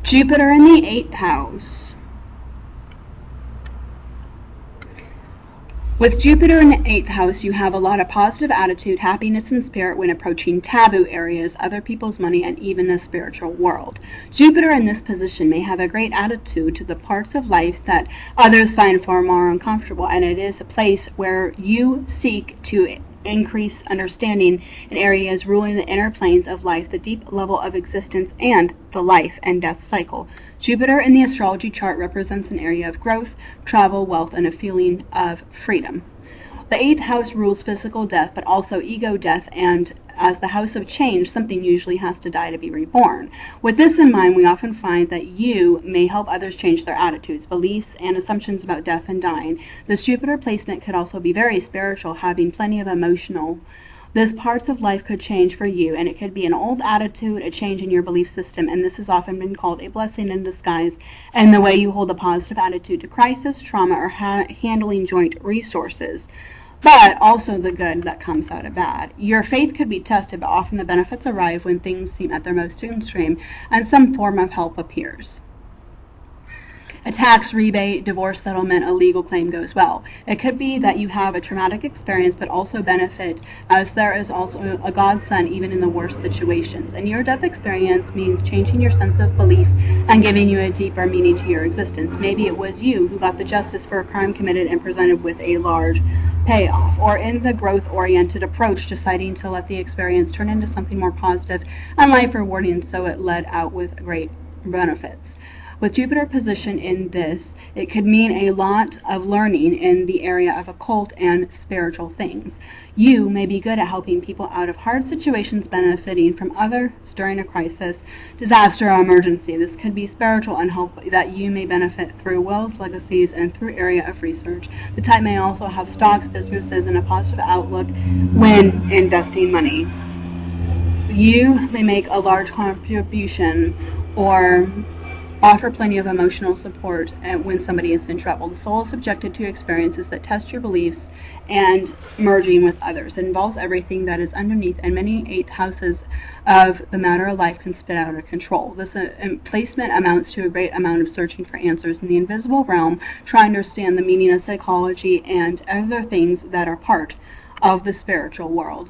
Jupiter in the 8th house. With Jupiter in the 8th house, you have a lot of positive attitude, happiness, and spirit when approaching taboo areas, other people's money, and even the spiritual world. Jupiter in this position may have a great attitude to the parts of life that others find far more uncomfortable, and it is a place where you seek to increase understanding in areas ruling the inner planes of life, the deep level of existence, and the life and death cycle. Jupiter in the astrology chart represents an area of growth, travel, wealth, and a feeling of freedom. The 8th house rules physical death, but also ego death, and as the house of change, something usually has to die to be reborn. With this in mind, we often find that you may help others change their attitudes, beliefs, and assumptions about death and dying. This Jupiter placement could also be very spiritual, having plenty of emotional. This parts of life could change for you, and it could be an old attitude, a change in your belief system, and this has often been called a blessing in disguise, and the way you hold a positive attitude to crisis, trauma, or handling joint resources, but also the good that comes out of bad. Your faith could be tested, but often the benefits arrive when things seem at their most extreme, and some form of help appears. A tax rebate, divorce settlement, a legal claim goes well. It could be that you have a traumatic experience, but also benefit, as there is also a godsend even in the worst situations. A near-death experience means changing your sense of belief and giving you a deeper meaning to your existence. Maybe it was you who got the justice for a crime committed and presented with a large payoff, or in the growth-oriented approach, deciding to let the experience turn into something more positive and life-rewarding, so it led out with great benefits. With Jupiter position in this, it could mean a lot of learning in the area of occult and spiritual things. You may be good at helping people out of hard situations, benefiting from others during a crisis, disaster, or emergency. This could be spiritual and help that you may benefit through wills, legacies, and through area of research. The type may also have stocks, businesses, and a positive outlook when investing money. You may make a large contribution or offer plenty of emotional support when somebody is in trouble. The soul is subjected to experiences that test your beliefs and merging with others. It involves everything that is underneath, and many 8th houses of the matter of life can spin out of control. This placement amounts to a great amount of searching for answers in the invisible realm, trying to understand the meaning of psychology and other things that are part of the spiritual world.